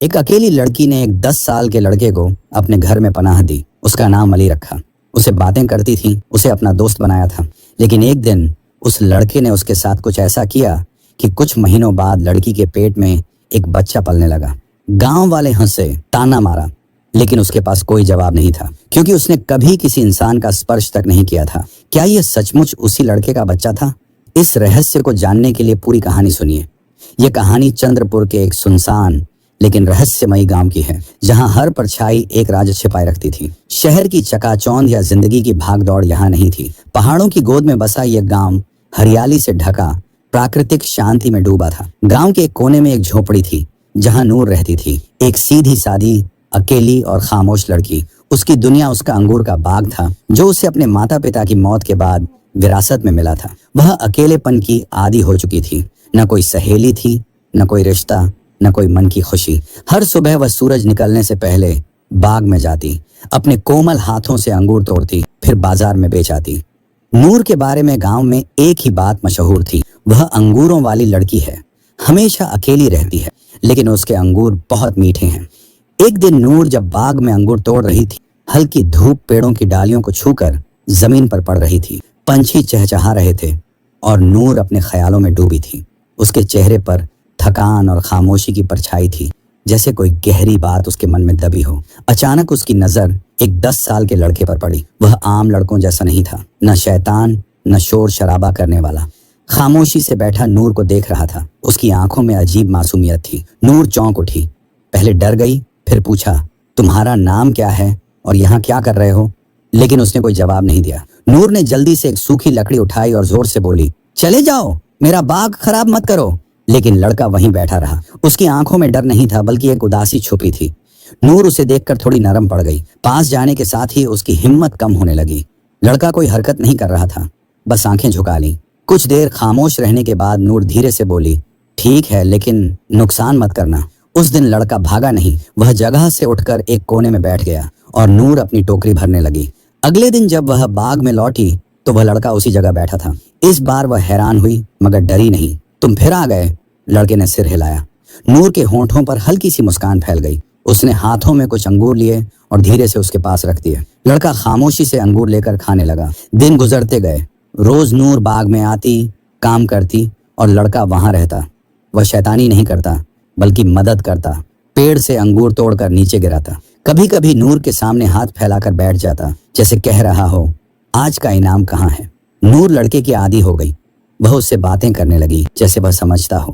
ایک اکیلی لڑکی نے ایک 10 سال کے لڑکے کو اپنے گھر میں پناہ دی۔ اس کا نام علی رکھا۔ اسے باتیں کرتی تھی، اسے اپنا دوست بنایا تھا۔ لیکن ایک دن اس لڑکے نے اس کے ساتھ کچھ ایسا کیا کہ کچھ مہینوں بعد لڑکی کے پیٹ میں ایک بچہ پلنے لگا۔ گاؤں والے ہنسے، تانا مارا، لیکن اس کے پاس کوئی جواب نہیں تھا، کیونکہ اس نے کبھی کسی انسان کا اسپرش تک نہیں کیا تھا۔ کیا یہ سچ مچ اسی لڑکے کا بچہ تھا؟ اس رہسیہ کو جاننے کے لیے پوری کہانی سنیے۔ یہ کہانی چندر پور کے ایک سنسان لیکن رہسیہ مئی گاؤں کی ہے، جہاں ہر پرچھائی ایک راز چھپائے رکھتی تھی۔ شہر کی چکا چوند یا زندگی کی بھاگ دوڑ یہاں نہیں تھی۔ پہاڑوں کی گود میں بسا یہ گاؤں ہریالی سے ڈھکا، پراکرتک شانتی میں ڈوبا تھا۔ گاؤں کے ایک کونے میں ایک جھوپڑی تھی جہاں نور رہتی تھی، ایک سیدھی سادی، اکیلی اور خاموش لڑکی۔ اس کی دنیا اس کا انگور کا باغ تھا جو اسے اپنے ماتا پتا کی موت کے بعد وراثت میں ملا تھا۔ وہ اکیلے پن کی عادی ہو چکی تھی، نہ کوئی سہیلی تھی، نہ کوئی رشتہ، نہ کوئی من کی خوشی۔ ہر صبح وہ سورج نکلنے سے پہلے باغ میں جاتی، اپنے کومل ہاتھوں سے انگور توڑتی، پھر بازار میں بیچ آتی۔ نور کے بارے میں گاؤں میں ایک ہی بات مشہور تھی، وہ انگوروں والی لڑکی ہے، ہمیشہ اکیلی رہتی ہے، لیکن اس کے انگور بہت میٹھے ہیں۔ ایک دن نور جب باغ میں انگور توڑ رہی تھی، ہلکی دھوپ پیڑوں کی ڈالیوں کو چھو کر زمین پر پڑ رہی تھی، پنچھی چہچہا رہے تھے اور نور اپنے خیالوں میں ڈوبی تھی۔ اس کے چہرے پر تھکان اور خاموشی کی پرچھائی تھی، جیسے کوئی گہری بات اس کے من میں دبی ہو۔ اچانک اس کی نظر ایک 10 سال کے لڑکے پر پڑی۔ وہ عام لڑکوں جیسا نہیں تھا، نہ شیطان، نہ شور شرابہ کرنے والا۔ خاموشی سے بیٹھا نور کو دیکھ رہا تھا۔ اس کی آنکھوں میں عجیب معصومیت تھی۔ نور چونک اٹھی، پہلے ڈر گئی، پھر پوچھا، تمہارا نام کیا ہے اور یہاں کیا کر رہے ہو؟ لیکن اس نے کوئی جواب نہیں دیا۔ نور نے جلدی سے ایک سوکھی لکڑی اٹھائی اور زور سے بولی، چلے جاؤ، میرا باغ خراب مت کرو۔ لیکن لڑکا وہیں بیٹھا رہا۔ اس کی آنکھوں میں ڈر نہیں تھا، بلکہ ایک اداسی چھپی تھی۔ نور اسے دیکھ کر تھوڑی نرم پڑ گئی۔ پاس جانے کے ساتھ ہی اس کی ہمت کم ہونے لگی۔ لڑکا کوئی حرکت نہیں کر رہا تھا، بس آنکھیں جھکا لی۔ کچھ دیر خاموش رہنے کے بعد نور دھیرے سے بولی، ٹھیک ہے، لیکن نقصان مت کرنا۔ اس دن لڑکا بھاگا نہیں، وہ جگہ سے اٹھ کر ایک کونے میں بیٹھ گیا اور نور اپنی ٹوکری بھرنے لگی۔ اگلے دن جب وہ باغ میں لوٹی تو وہ لڑکا اسی جگہ بیٹھا تھا۔ اس بار وہ حیران ہوئی مگر ڈری نہیں۔ تم پھر آ گئے؟ لڑکے نے سر ہلایا۔ نور کے ہونٹوں پر ہلکی سی مسکان پھیل گئی۔ اس نے ہاتھوں میں کچھ انگور لیے اور دھیرے سے اس کے پاس رکھ دیے۔ لڑکا خاموشی سے انگور لے کر کھانے لگا۔ دن گزرتے گئے۔ روز نور باغ میں آتی، کام کرتی اور لڑکا وہاں رہتا۔ وہ شیطانی نہیں کرتا بلکہ مدد کرتا، پیڑ سے انگور توڑ کر نیچے گراتا۔ کبھی کبھی نور کے سامنے ہاتھ پھیلا کر بیٹھ جاتا، جیسے کہہ رہا ہو، آج کا انعام کہاں ہے؟ نور لڑکے کی عادی ہو گئی۔ وہ اس سے باتیں کرنے لگی جیسے وہ سمجھتا ہو۔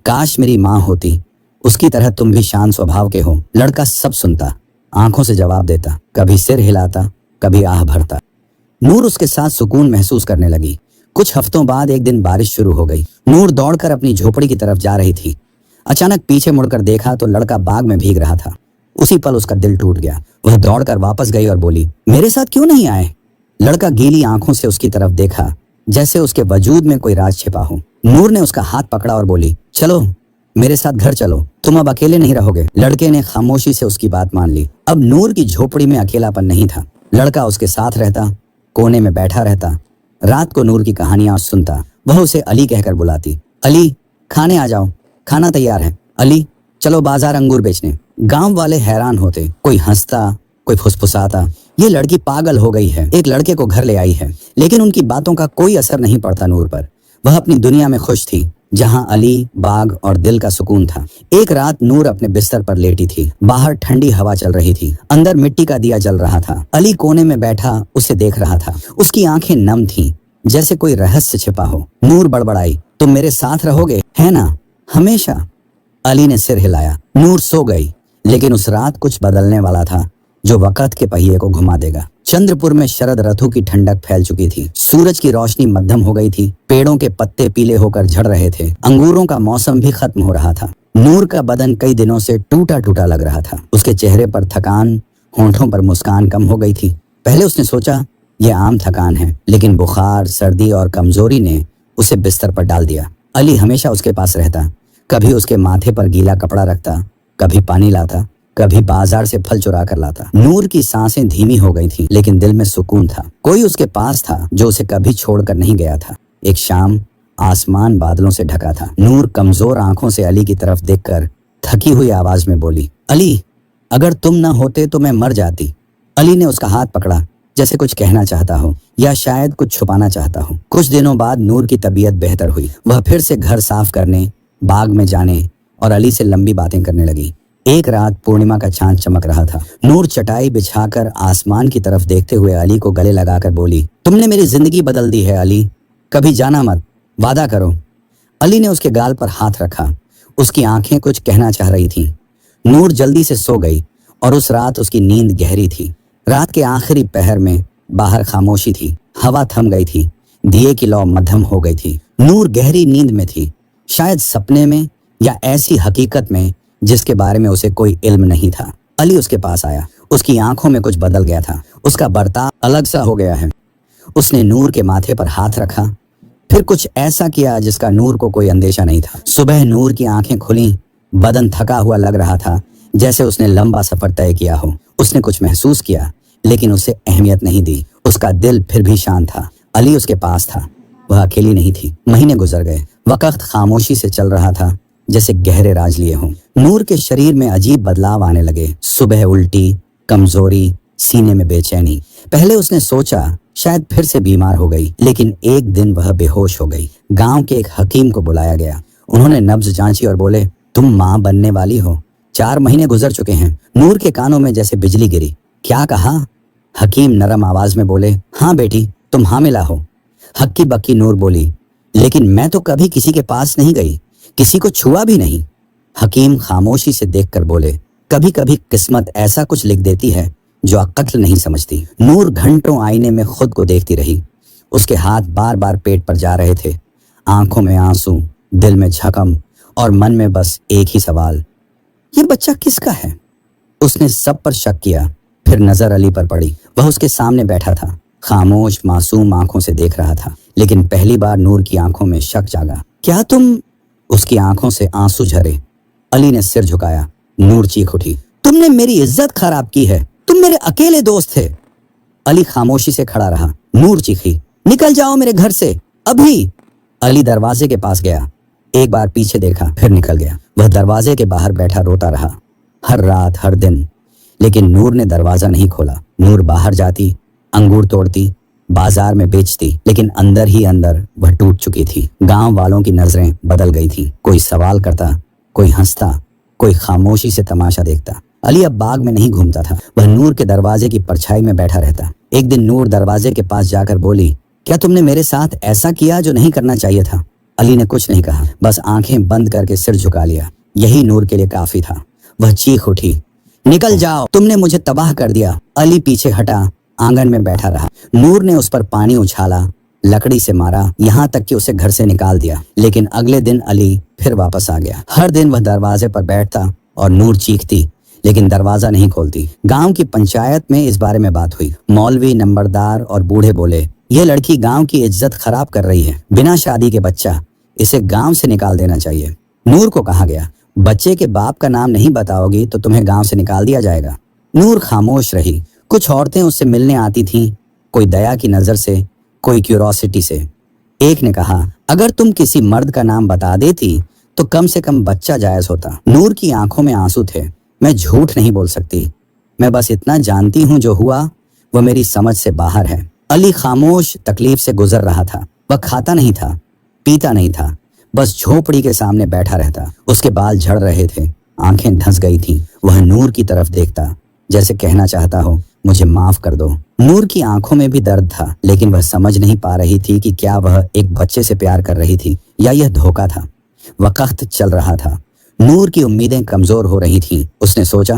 کاش میری ماں ہوتی، اس کی طرح تم بھی شان سوبھاؤ کے ہو۔ لڑکا سب سنتا، آنکھوں سے جواب دیتا، کبھی سر ہلاتا، کبھی آہ بھرتا۔ نور اس کے ساتھ سکون محسوس کرنے لگی۔ کچھ ہفتوں بعد ایک دن بارش شروع ہو گئی۔ نور دوڑ کر اپنی جھوپڑی کی طرف جا رہی تھی۔ اچانک پیچھے مڑ کر دیکھا تو لڑکا باغ میں بھیگ رہا تھا۔ اسی پل اس کا دل ٹوٹ گیا۔ وہ دوڑ کر واپس گئی اور بولی، میرے ساتھ کیوں نہیں آئے؟ لڑکا گیلی آنکھوں سے اس کی طرف دیکھا، جیسے اس کے وجود میں کوئی راز چھپا ہو۔ نور نے اس کا ہاتھ پکڑا اور بولی، چلو میرے ساتھ گھر چلو، تم اب اکیلے نہیں رہو گے۔ لڑکے نے خاموشی سے اس کی بات مان لی۔ اب نور کی جھوپڑی میں اکیلا پن نہیں تھا۔ لڑکا اس کے ساتھ رہتا، کونے میں بیٹھا رہتا۔ رات کو نور کی کہانیاں سنتا۔ وہ اسے علی کہہ کر بلاتی، علی کھانے آ جاؤ، کھانا تیار ہے، علی چلو بازار انگور بیچنے۔ گاؤں والے حیران ہوتے، کوئی ہنستا، کوئی پھسپھساتا، یہ لڑکی پاگل ہو گئی ہے، ایک لڑکے کو گھر لے آئی ہے۔ لیکن ان کی باتوں کا کوئی اثر نہیں پڑتا نور پر۔ وہ اپنی دنیا میں خوش تھی، جہاں علی، باغ اور دل کا سکون تھا۔ ایک رات نور اپنے بستر پر لیٹی تھی۔ باہر ٹھنڈی ہوا چل رہی تھی، اندر مٹی کا دیا جل رہا تھا۔ علی کونے میں بیٹھا اسے دیکھ رہا تھا۔ اس کی آنکھیں نم تھیں، جیسے کوئی رہسیہ چھپا ہو۔ نور بڑبڑائی، تم میرے ساتھ رہو گے ہے نا، ہمیشہ؟ علی نے سر ہلایا۔ نور سو گئی، لیکن اس رات کچھ بدلنے والا تھا جو وقت کے پہیے کو گھما دے گا۔ چندر پور میں شرد رتو کی ٹھنڈک پھیل چکی تھی۔ سورج کی روشنی مدھم ہو گئی تھی، پیڑوں کے پتے پیلے ہو کر جھڑ رہے تھے، انگوروں کا موسم بھی ختم ہو رہا تھا۔ نور کا بدن کئی دنوں سے ٹوٹا ٹوٹا لگ رہا تھا۔ اس کے چہرے پر تھکان، ہونٹوں پر مسکان کم ہو گئی تھی۔ پہلے اس نے سوچا یہ عام تھکان ہے، لیکن بخار، سردی اور کمزوری نے اسے بستر پر ڈال دیا۔ علی ہمیشہ اس کے پاس رہتا، کبھی اس کے ماتھے پر گیلا کپڑا رکھتا، کبھی پانی لاتا، کبھی بازار سے پھل چرا کر لاتا۔ نور کی سانسیں دھیمی ہو گئی تھیں، لیکن دل میں سکون تھا۔ کوئی اس کے پاس تھا جو اسے کبھی چھوڑ کر نہیں گیا تھا۔ ایک شام آسمان بادلوں سے ڈھکا تھا۔ نور کمزور آنکھوں سے علی کی طرف دیکھ کر थकी हुई आवाज में बोली, अली, अगर तुम न होते तो मैं मर जाती। अली ने उसका हाथ पकड़ा, जैसे कुछ कहना चाहता हो या शायद कुछ छुपाना चाहता हो। कुछ दिनों बाद नूर की तबीयत बेहतर हुई। वह फिर से घर साफ करने, बाग में जाने और अली से लंबी बातें करने लगी। एक रात पूर्णिमा का चांद चमक रहा था। नूर चटाई बिछाकर आसमान की तरफ देखते हुए अली को गले लगाकर बोली, तुमने मेरी जिंदगी बदल दी है अली, कभी जाना मत, वादा करो। अली ने उसके गाल पर हाथ रखा। उसकी आंखें कुछ कहना चाह रही थीं। नूर जल्दी से सो गई और उस रात उसकी नींद गहरी थी। रात के आखिरी पहर में बाहर खामोशी थी, हवा थम गई थी, दिए की लौ मध्यम हो गई थी। नूर गहरी नींद में थी, शायद सपने में या ऐसी हकीकत में जिसके बारे में उसे कोई इल्म नहीं था। अली उसके पास आया। उसकी आंखों में कुछ बदल गया था, उसका बर्ताव अलग सा हो गया है। उसने नूर के माथे पर हाथ रखा, फिर कुछ ऐसा किया जिसका नूर को कोई अंदेशा नहीं था। सुबह नूर की आंखें खुली, बदन थका हुआ लग रहा था, जैसे उसने लंबा सफर तय किया हो। उसने कुछ महसूस किया, लेकिन उसे अहमियत नहीं दी। उसका दिल फिर भी शांत था। अली उसके पास था, वह अकेली नहीं थी। महीने गुजर गए। वक्त खामोशी से चल रहा था, जैसे गहरे राज लिए हों। नूर के शरीर में अजीब बदलाव आने लगे। सुबह उल्टी, कमजोरी, सीने में बेचैनी। पहले उसने सोचा शायद फिर से बीमार हो गई, लेकिन एक दिन वह बेहोश हो गई। गांव के एक हकीम को बुलाया गया। उन्होंने नब्ज जांची और बोले, तुम माँ बनने वाली हो। 4 महीने गुजर चुके हैं। नूर के कानों में जैसे बिजली गिरी। क्या कहा? हकीम नरम आवाज में बोले, हाँ बेटी, तुम हामिला हो। हक्की बक्की नूर बोली, लेकिन मैं तो कभी किसी के पास नहीं गई, किसी को छुआ भी नहीं। हकीम खामोशी से देखकर बोले, कभी कभी किस्मत ऐसा कुछ लिख देती है जो अक्ल नहीं समझती। नूर घंटों आईने में खुद को देखती रही। उसके हाथ बार बार पेट पर जा रहे थे। आंखों में आंसू, दिल में झकम और मन में बस एक ही सवाल, ये बच्चा किसका है? उसने सब पर शक किया, फिर नजर अली पर पड़ी। वह उसके सामने बैठा था, खामोश मासूम आंखों से देख रहा था। लेकिन पहली बार नूर की आंखों में शक जागा। क्या तुम? उसकी आंखों से आंसू झरे। अली ने सिर झुकाया। नूर चीख उठी, तुमने मेरी इज्जत खराब की है, तुम मेरे अकेले दोस्त थे। अली खामोशी से खड़ा रहा। नूर चीखी, निकल जाओ मेरे घर से अभी। अली दरवाजे के पास गया, एक बार पीछे देखा, फिर निकल गया। वह दरवाजे के बाहर बैठा रोता रहा, हर रात हर दिन। लेकिन नूर ने दरवाजा नहीं खोला। नूर बाहर जाती, अंगूर तोड़ती, बाजार में बेचती, लेकिन अंदर ही अंदर वह टूट चुकी थी। गांव वालों की नजरें बदल गई थी। कोई सवाल करता, कोई हंसता, कोई खामोशी से तमाशा देखता। अली अब बाग में नहीं घूमता था, वह नूर के दरवाजे की परछाई में बैठा रहता। एक दिन नूर दरवाजे के पास जाकर बोली, क्या तुमने मेरे साथ ऐसा किया जो नहीं करना चाहिए था? अली ने कुछ नहीं कहा, बस आंखें बंद करके सिर झुका लिया। यही नूर के लिए काफी था। वह चीख उठी, निकल जाओ, तुमने मुझे तबाह कर दिया। अली पीछे हटा, आंगन में बैठा रहा। नूर ने उस पर पानी उछाला, लकड़ी से मारा, यहाँ तक कि उसे घर से निकाल दिया। लेकिन अगले दिन अली फिर वापस आ गया। हर दिन वह दरवाजे पर बैठता और नूर चीखती, लेकिन दरवाजा नहीं खोलती। गांव की पंचायत में इस बारे में बात हुई। मौलवी, नंबरदार और बूढ़े बोले, यह लड़की गांव की इज्जत खराब कर रही है, बिना शादी के बच्चा, इसे गांव से निकाल देना चाहिए। नूर को कहा गया, बच्चे के बाप का नाम नहीं बताओगी तो तुम्हें गांव से निकाल दिया जाएगा। नूर खामोश रही। कुछ औरतें उससे मिलने आती थीं, कोई दया की नजर से, कोई क्यूरोसिटी से। एक ने कहा, अगर तुम किसी मर्द का नाम बता देती तो कम से कम बच्चा जायज होता। नूर की आंखों में आंसू थे। मैं झूठ नहीं बोल सकती, मैं बस इतना जानती हूँ जो हुआ वह मेरी समझ से बाहर है। अली खामोश तकलीफ से गुजर रहा था। वह खाता नहीं था, पीता नहीं था, बस झोपड़ी के सामने बैठा रहता। उसके बाल झड़ रहे थे, आंखें धंस गई थीं। वह नूर की तरफ देखता, जैसे कहना चाहता हो, मुझे माफ कर दो। नूर की आंखों में भी दर्द था, लेकिन वह समझ नहीं पा रही थी कि क्या वह एक बच्चे से प्यार कर रही थी या यह धोखा था। वक्त चल रहा था, नूर की उम्मीदें कमजोर हो रही थीं। उसने सोचा,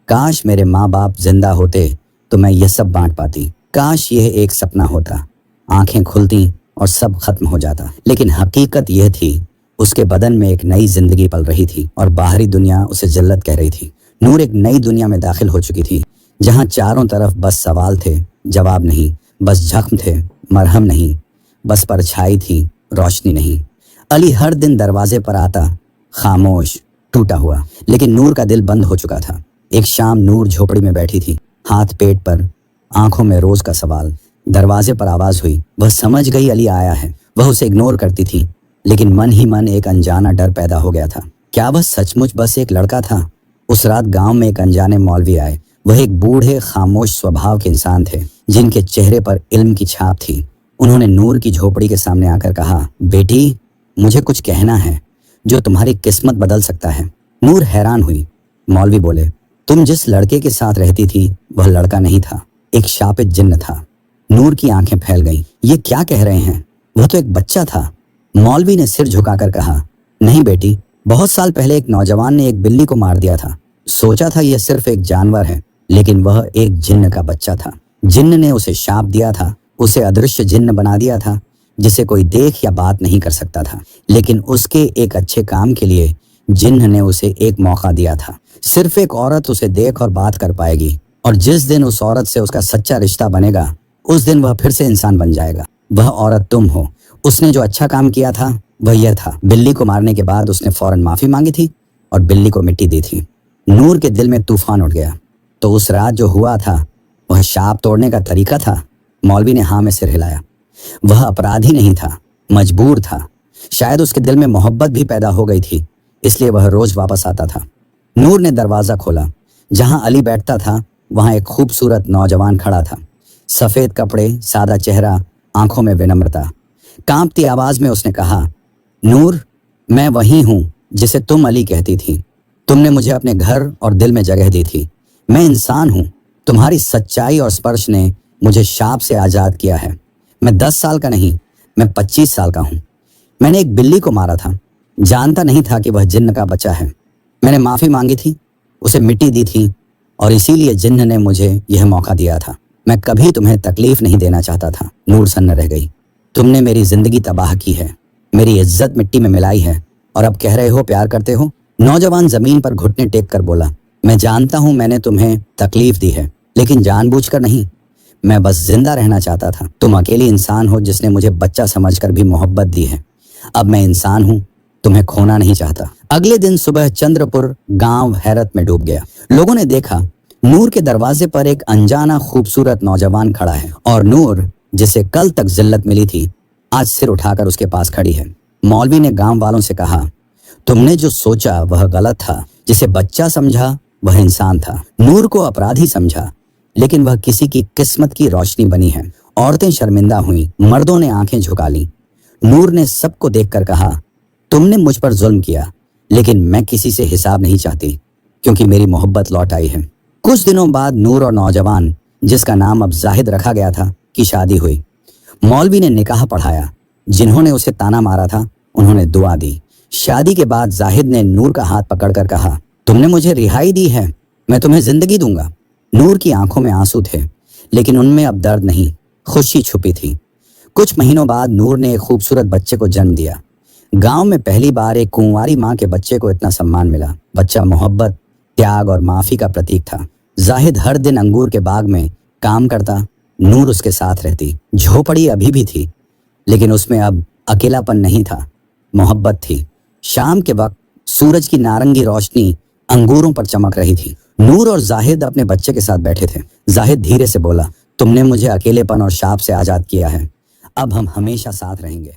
काश मेरे माँ बाप जिंदा होते तो मैं यह सब बांट पाती। काश यह एक सपना होता। आंखें खुलती और सब खत्म हो जाता। लेकिन हकीकत यह थी, उसके बदन में एक नई जिंदगी पल रही थी और बाहरी दुनिया उसे जिल्लत कह रही थी। नूर एक नई दुनिया में दाखिल हो चुकी थी, जहां चारों तरफ बस सवाल थे, जवाब नहीं, बस जख्म थे, मरहम नहीं, बस परछाई थी, रोशनी नहीं। अली हर दिन दरवाजे पर आता, खामोश, टूटा हुआ, लेकिन नूर का दिल बंद हो चुका था। एक शाम नूर झोपड़ी में बैठी थी, हाथ पेट पर, आंखों में रोज का सवाल। दरवाजे पर आवाज हुई। वह समझ गई अली आया है। वह उसे इग्नोर करती थी, लेकिन मन ही मन एक अनजाना डर पैदा हो गया था। क्या वह सचमुच बस एक लड़का था? उस रात गांव में एक अनजाने मौलवी आए। वह एक बूढ़े खामोश स्वभाव के इंसान थे जिनके चेहरे पर इल्म की छाप थी। उन्होंने नूर की झोपड़ी के सामने आकर कहा, बेटी, मुझे कुछ कहना है जो तुम्हारी किस्मत बदल सकता है। नूर हैरान हुई। मौलवी बोले, तुम जिस लड़के के साथ रहती थी वह लड़का नहीं था, एक शापित जिन्न था। नूर की आंखें फैल गईं। ये क्या कह रहे हैं? वह तो एक बच्चा था। मौलवी ने सिर झुकाकर कहा, नहीं बेटी, बहुत साल पहले एक नौजवान ने एक बिल्ली को मार दिया था। सोचा था यह सिर्फ एक जानवर है, लेकिन वह एक जिन्न का बच्चा था। जिन्न ने उसे शाप दिया था, उसे अदृश्य जिन्न बना दिया था जिसे कोई देख या बात नहीं कर सकता था। लेकिन उसके एक अच्छे काम के लिए जिन्न ने उसे एक मौका दिया था। सिर्फ एक औरत उसे देख और बात कर पाएगी, और जिस दिन उस औरत से उसका सच्चा रिश्ता बनेगा उस दिन वह फिर से इंसान बन जाएगा। वह औरत तुम हो। उसने जो अच्छा काम किया था वह यह था, बिल्ली को मारने के बाद उसने फौरन माफी मांगी थी और बिल्ली को मिट्टी दी थी। नूर के दिल में तूफान उठ गया। तो उस रात जो हुआ था वह शाप तोड़ने का तरीका था? मौलवी ने हाँ में सिर हिलाया। वह अपराधी नहीं था, मजबूर था। शायद उसके दिल में मोहब्बत भी पैदा हो गई थी, इसलिए वह रोज वापस आता था। नूर ने दरवाजा खोला। जहां अली बैठता था वहां एक खूबसूरत नौजवान खड़ा था। सफेद कपड़े, सादा चेहरा, आंखों में विनम्रता। कांपती आवाज में उसने कहा, नूर, मैं वही हूं जिसे तुम अली कहती थी। तुमने मुझे अपने घर और दिल में जगह दी थी। मैं इंसान हूं। तुम्हारी सच्चाई और स्पर्श ने मुझे शाप से आजाद किया है। मैं 10 साल का नहीं, मैं 25 साल का हूं। मैंने एक बिल्ली को मारा था, जानता नहीं था कि वह जिन्न का बच्चा है। मैंने माफी मांगी थी, उसे मिट्टी दी थी, और इसीलिए जिन्न ने मुझे यह मौका दिया था। मैं कभी तुम्हें तकलीफ नहीं देना चाहता था। नूर सन्न रह गई। तुमने मेरी जिंदगी तबाह की है, मेरी इज्जत मिट्टी में मिलाई है, और अब कह रहे हो प्यार करते हो? नौजवान जमीन पर घुटने टेक कर बोला, मैं जानता हूं मैंने तुम्हें तकलीफ दी है, लेकिन जानबूझकर नहीं। मैं बस जिंदा रहना चाहता था। तुम अकेली इंसान हो जिसने मुझे बच्चा समझकर भी मोहब्बत दी है। अब मैं इंसान हूं, तुम्हें खोना नहीं चाहता। अगले दिन सुबह चंद्रपुर गांव हैरत में डूब गया। लोगों ने देखा नूर के दरवाजे पर एक अनजाना खूबसूरत नौजवान खड़ा है, और नूर, जिसे कल तक जिल्लत मिली थी, आज सिर उठाकर उसके पास खड़ी है। मौलवी ने गांव वालों से कहा, तुमने जो सोचा वह गलत था। जिसे बच्चा समझा वह इंसान था। नूर को अपराधी समझा, लेकिन वह किसी की किस्मत की रोशनी बनी है। औरतें शर्मिंदा हुईं, मर्दों ने आंखें झुका लीं। नूर ने सबको देखकर कहा, तुमने मुझ पर जुल्म किया, लेकिन मैं किसी से हिसाब नहीं चाहती, क्योंकि मेरी मोहब्बत लौट आई है। कुछ दिनों बाद नूर और नौजवान, जिसका नाम अब जाहिद रखा गया था, की शादी हुई। मौलवी ने निकाह पढ़ाया। जिन्होंने उसे ताना मारा था उन्होंने दुआ दी। शादी के बाद जाहिद ने नूर का हाथ पकड़कर कहा, तुमने मुझे रिहाई दी है, मैं तुम्हें जिंदगी दूंगा। नूर की आंखों में आंसू थे, लेकिन उनमें अब दर्द नहीं, खुशी छुपी थी। कुछ महीनों बाद नूर ने एक खूबसूरत बच्चे को जन्म दिया। गांव में पहली बार एक कुंवारी माँ के बच्चे को इतना सम्मान मिला। बच्चा मोहब्बत, त्याग और माफी का प्रतीक था। जाहिद हर दिन अंगूर के बाग में काम करता, नूर उसके साथ रहती। झोपड़ी अभी भी थी, लेकिन उसमें अब अकेलापन नहीं था, मोहब्बत थी। शाम के वक्त सूरज की नारंगी रोशनी अंगूरों पर चमक रही थी। नूर और जाहिद अपने बच्चे के साथ बैठे थे। जाहिद धीरे से बोला, तुमने मुझे अकेलेपन और शाप से आजाद किया है। अब हम हमेशा साथ रहेंगे।